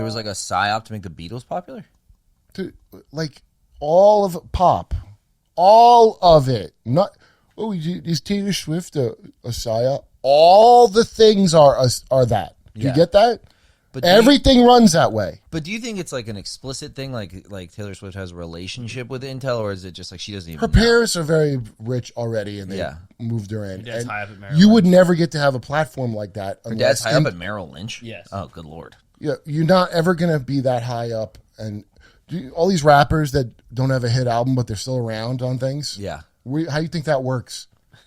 was like a psyop to make the Beatles popular? Dude, like all of pop. All of it. Not is Taylor Swift a psyop? All the things are that. Do you get that? But everything runs that way. But do you think it's like an explicit thing, like Taylor Swift has a relationship with Intel, or is it just like she doesn't even Her parents are very rich already, and they moved her in. Her dad's high up at Merrill you Lynch. would never get to have a platform like that. Her dad's high up at Merrill Lynch? Yes. Oh, good Lord. Yeah, you're not ever going to be that high up. And all these rappers that don't have a hit album, but they're still around on things. Yeah. How do you think that works? Do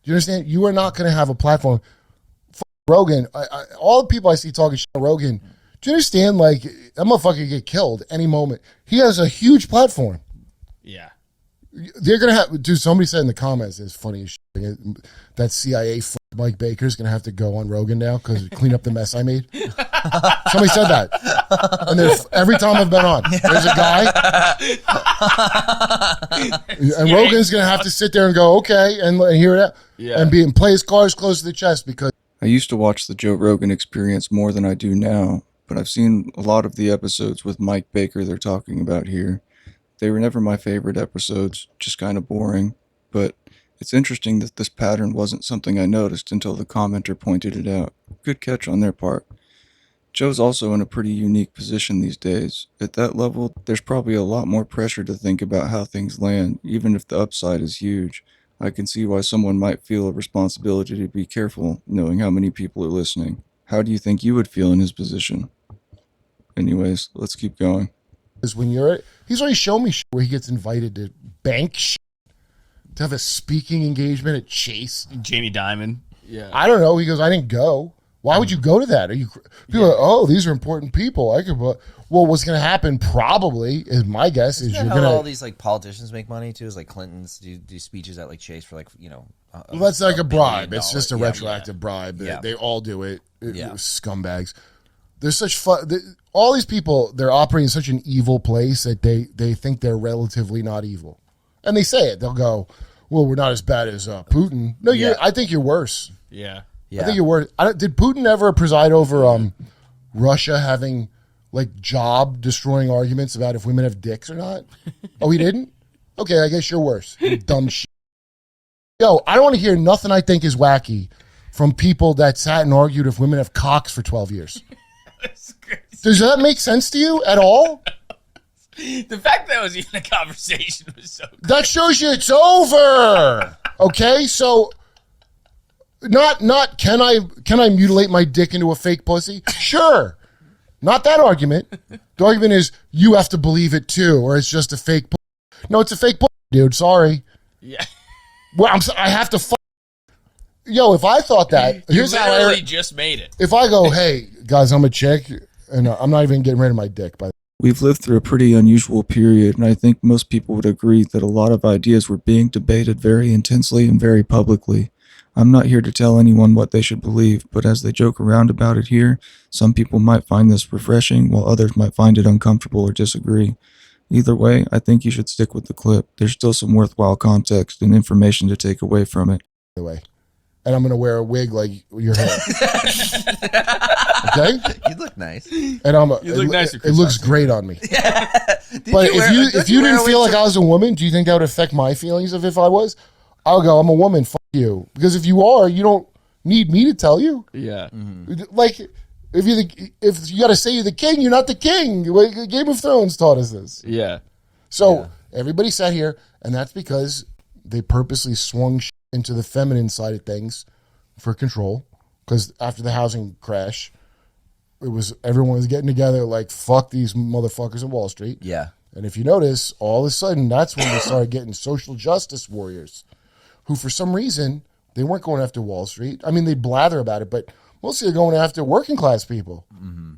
you understand? You are not going to have a platform. Rogan, all the people I see talking shit about Rogan, do you understand? Like, that motherfucker could get killed any moment. He has a huge platform. Yeah. They're going to have, dude, somebody said in the comments, it's funny as shit, that CIA Mike Baker's going to have to go on Rogan now because clean up the mess I made. Somebody said that. And every time I've been on, there's a guy. And Rogan's going to have to sit there and go, okay, and hear it out. Yeah. And play his cards close to the chest because. I used to watch the Joe Rogan Experience more than I do now, but I've seen a lot of the episodes with Mike Baker they're talking about here. They were never my favorite episodes, just kind of boring, but it's interesting that this pattern wasn't something I noticed until the commenter pointed it out. Good catch on their part. Joe's also in a pretty unique position these days. At that level, there's probably a lot more pressure to think about how things land, even if the upside is huge. I can see why someone might feel a responsibility to be careful, knowing how many people are listening. How do you think you would feel in his position? Anyways, let's keep going. Because he's already shown me where he gets invited to bank to have a speaking engagement at Chase. Jamie Dimon. Yeah. I don't know. He goes, I didn't go. Why would you go to that? People are like, oh, these are important people. Well, what's going to happen probably is my guess is you're going to. All these like politicians make money too. Is like Clinton's do speeches at like Chase for like well, that's like a bribe. It's just a retroactive bribe. Yeah. They all do it. Scumbags. There's such fun. All these people, they're operating in such an evil place that they think they're relatively not evil, and they say it. They'll go, "Well, we're not as bad as Putin." No, I think you're worse. Yeah. I think you're worse. Did Putin ever preside over Russia having like job destroying arguments about if women have dicks or not? Oh, he didn't? Okay, I guess you're worse. You dumb shit. Yo, I don't want to hear nothing I think is wacky from people that sat and argued if women have cocks for 12 years. That's crazy. Does that make sense to you at all? The fact that was even a conversation was so crazy. That shows you it's over. Okay, so not can I mutilate my dick into a fake pussy? Sure. Not that argument. The argument is you have to believe it too, or it's just a fake pussy. No, it's a fake pussy, dude. Sorry. Yeah. Well, I have to. Yo, if I thought that, here's how I just made it. If I go, hey guys, I'm a chick, and I'm not even getting rid of my dick. By We've lived through a pretty unusual period, and I think most people would agree that a lot of ideas were being debated very intensely and very publicly. I'm not here to tell anyone what they should believe, but as they joke around about it here, some people might find this refreshing, while others might find it uncomfortable or disagree. Either way, I think you should stick with the clip. There's still some worthwhile context and information to take away from it. Anyway, and I'm going to wear a wig like your hair. Okay? You look nice. And You look nice. It looks great on me. Yeah. But if you didn't feel like I was a woman, do you think that would affect my feelings of if I was? I'll go, I'm a woman, fuck you. Because if you are, you don't need me to tell you. Yeah. Mm-hmm. Like, if you got to say you're the king, you're not the king. Game of Thrones taught us this. Yeah. So everybody sat here, and that's because they purposely swung into the feminine side of things for control. Because after the housing crash, everyone was getting together like, fuck these motherfuckers in Wall Street. Yeah. And if you notice, all of a sudden, that's when we started getting social justice warriors who, for some reason, they weren't going after Wall Street. I mean, they blather about it, but mostly they're going after working class people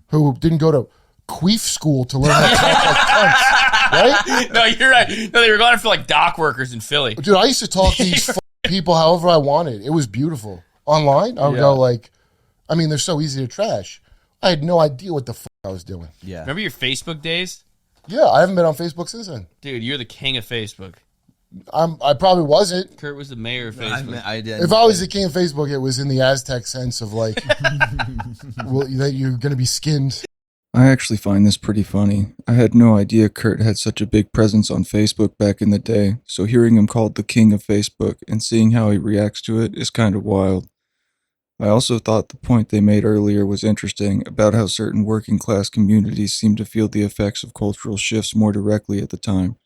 who didn't go to queef school to learn how to talk like cunts, right? No, you're right. No, they were going after like dock workers in Philly. Dude, I used to talk to these people however I wanted. It was beautiful. Online, I would go like, I mean, they're so easy to trash. I had no idea what the fuck I was doing. Yeah. Remember your Facebook days? Yeah, I haven't been on Facebook since then. Dude, you're the king of Facebook. I probably wasn't. Kurt was the mayor of Facebook. I did. If I was the king of Facebook, it was in the Aztec sense of like, well, that you're going to be skinned. I actually find this pretty funny. I had no idea Kurt had such a big presence on Facebook back in the day, so hearing him called the king of Facebook and seeing how he reacts to it is kind of wild. I also thought the point they made earlier was interesting about how certain working class communities seem to feel the effects of cultural shifts more directly at the time.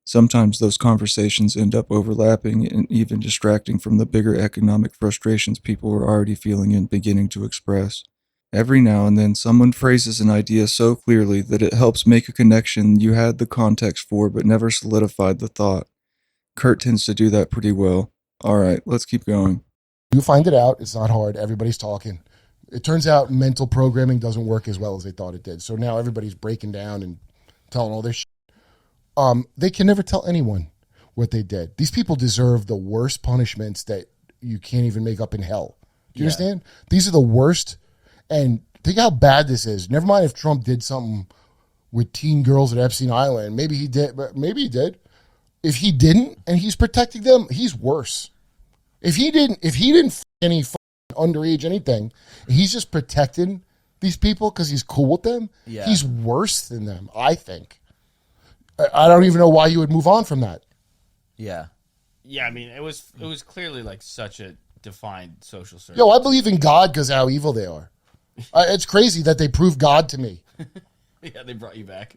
Sometimes those conversations end up overlapping and even distracting from the bigger economic frustrations people are already feeling and beginning to express. Every now and then, someone phrases an idea so clearly that it helps make a connection you had the context for but never solidified the thought. Kurt tends to do that pretty well. Alright, let's keep going. You find it out. It's not hard. Everybody's talking. It turns out mental programming doesn't work as well as they thought it did. So now everybody's breaking down and telling all this shit. They can never tell anyone what they did. These people deserve the worst punishments that you can't even make up in hell. Do you understand? These are the worst. And think how bad this is. Never mind if Trump did something with teen girls at Epstein Island. Maybe he did, but maybe he did. If he didn't and he's protecting them, he's worse. If he didn't any underage anything, he's just protecting these people because he's cool with them. Yeah. He's worse than them, I think. I don't even know why you would move on from that. Yeah. Yeah, I mean, it was clearly like such a defined social circle. Yo, I believe in God because how evil they are. It's crazy that they prove God to me. Yeah, they brought you back.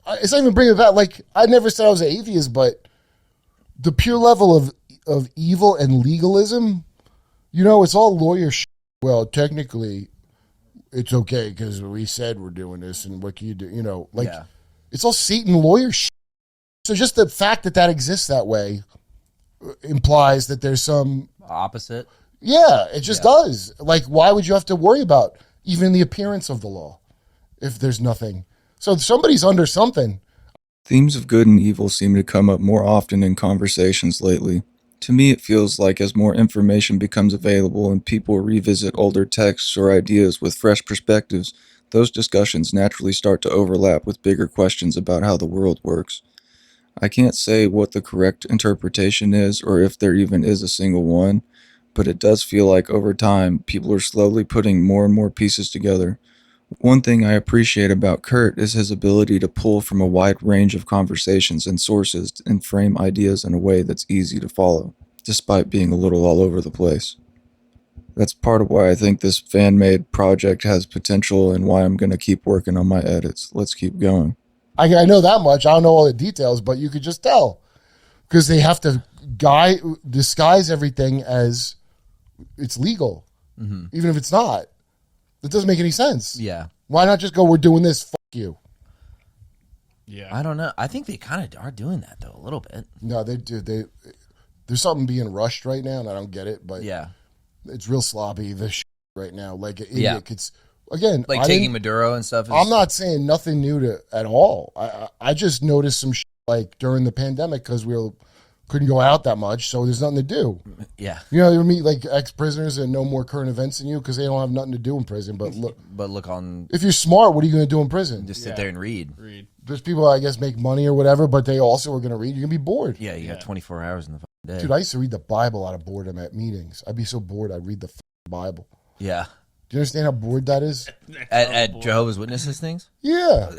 It's not even bringing it back. Like, I never said I was an atheist, but the pure level of evil and legalism, it's all lawyer shit. Well, technically, it's okay because we said we're doing this, and what can you do? Yeah. It's all Satan lawyer shit. So just the fact that exists that way implies that there's some Opposite. Yeah, it just does. Like, why would you have to worry about even the appearance of the law if there's nothing? So somebody's under something. Themes of good and evil seem to come up more often in conversations lately. To me, it feels like as more information becomes available and people revisit older texts or ideas with fresh perspectives, those discussions naturally start to overlap with bigger questions about how the world works. I can't say what the correct interpretation is or if there even is a single one, but it does feel like over time, people are slowly putting more and more pieces together. One thing I appreciate about Kurt is his ability to pull from a wide range of conversations and sources and frame ideas in a way that's easy to follow, despite being a little all over the place. That's part of why I think this fan-made project has potential and why I'm going to keep working on my edits. Let's keep going. I know that much. I don't know all the details, but you could just tell because they have to disguise everything as it's legal, even if it's not. That doesn't make any sense. Yeah. Why not just go, we're doing this, fuck you? Yeah. I don't know. I think they kind of are doing that, though, a little bit. No, they do. There's something being rushed right now, and I don't get it, but Yeah. it's real sloppy, this shit right now. Like an Yeah. idiot. It's, again, Like I taking didn't- Maduro and stuff. I'm not saying nothing new at all. I just noticed some shit like during the pandemic because couldn't go out that much, so there's nothing to do. Yeah. You meet like ex-prisoners and know more current events than you because they don't have nothing to do in prison. But look on. if you're smart, what are you going to do in prison? Just sit there and read. There's people, I guess, make money or whatever, but they also are going to read. You're going to be bored. Yeah, you got 24 hours in the fucking day. Dude, I used to read the Bible out of boredom at meetings. I'd be so bored, I'd read the Bible. Yeah. Do you understand how bored that is? At Jehovah's Witnesses things? Yeah.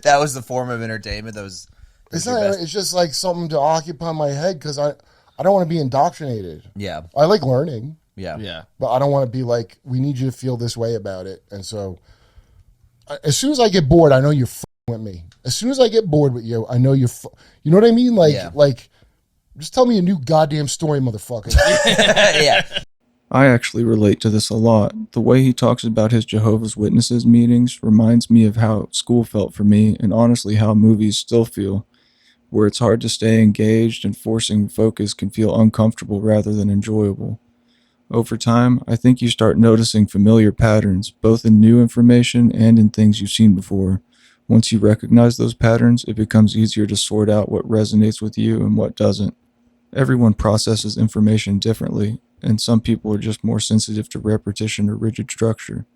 That was the form of entertainment. That was It's your not. best. It's just like something to occupy my head because I don't want to be indoctrinated. Yeah. I like learning, Yeah. Yeah. but I don't want to be like, we need you to feel this way about it. And so, as soon as I get bored, I know you're with me. As soon as I get bored with you, I know you're. You know what I mean? Like, just tell me a new goddamn story, motherfucker. Yeah. I actually relate to this a lot. The way he talks about his Jehovah's Witnesses meetings reminds me of how school felt for me and honestly how movies still feel, where it's hard to stay engaged and forcing focus can feel uncomfortable rather than enjoyable. Over time, I think you start noticing familiar patterns, both in new information and in things you've seen before. Once you recognize those patterns, it becomes easier to sort out what resonates with you and what doesn't. Everyone processes information differently, and some people are just more sensitive to repetition or rigid structure.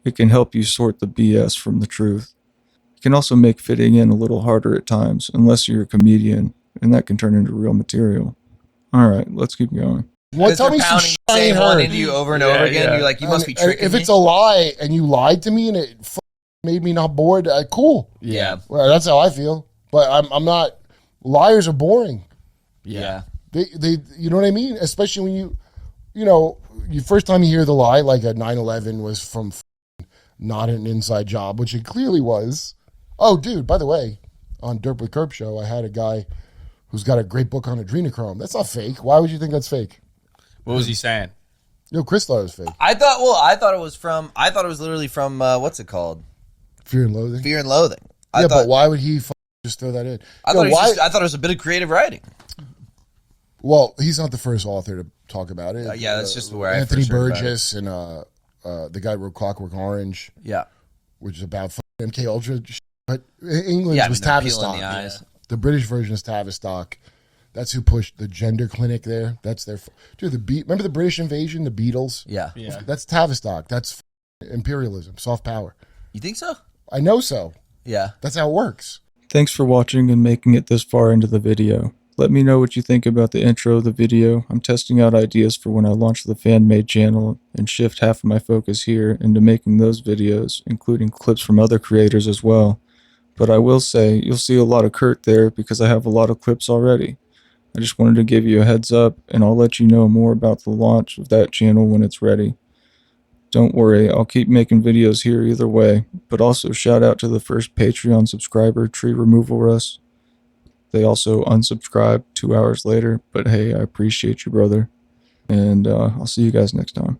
It can help you sort the BS from the truth. It can also make fitting in a little harder at times, unless you're a comedian, and that can turn into real material. Alright, let's keep going. What? Because Tell they're me some pounding shit the I same ain't one heard. into you over and Yeah, over again. yeah. You're like, you must be And tricking if me. it's a lie and you lied to me and it made me not bored, cool. Yeah. Well, that's how I feel. But I'm not. Liars are boring. Yeah. They you know what I mean? Especially when you know, you first time you hear the lie, like a 9/11 was from not an inside job, which it clearly was. Oh, dude, by the way, on Dirt with Curb show, I had a guy who's got a great book on adrenochrome. That's not fake. Why would you think that's fake? What was he saying? Yo, Chris thought it was fake. I thought it was literally from, what's it called? Fear and Loathing. Fear and Loathing. But why would he just throw that in? I thought it was a bit of creative writing. Well, he's not the first author to talk about it. Yeah, that's just where I Anthony first heard about Burgess and the guy who wrote Clockwork Orange, Yeah. which is about MK Ultra. But England's Yeah, I mean, was they're peeling Tavistock. the eyes. The British version is Tavistock. That's who pushed the gender clinic there. That's their dude. Remember the British invasion, the Beatles? Yeah. Yeah. That's Tavistock. That's imperialism, soft power. You think so? I know so. Yeah. That's how it works. Thanks for watching and making it this far into the video. Let me know what you think about the intro of the video. I'm testing out ideas for when I launch the fan-made channel and shift half of my focus here into making those videos, including clips from other creators as well. But I will say, you'll see a lot of Kurt there because I have a lot of clips already. I just wanted to give you a heads up, and I'll let you know more about the launch of that channel when it's ready. Don't worry, I'll keep making videos here either way, but also shout out to the first Patreon subscriber, Tree Removal Russ. They also unsubscribed 2 hours later, but hey, I appreciate you, brother. And I'll see you guys next time.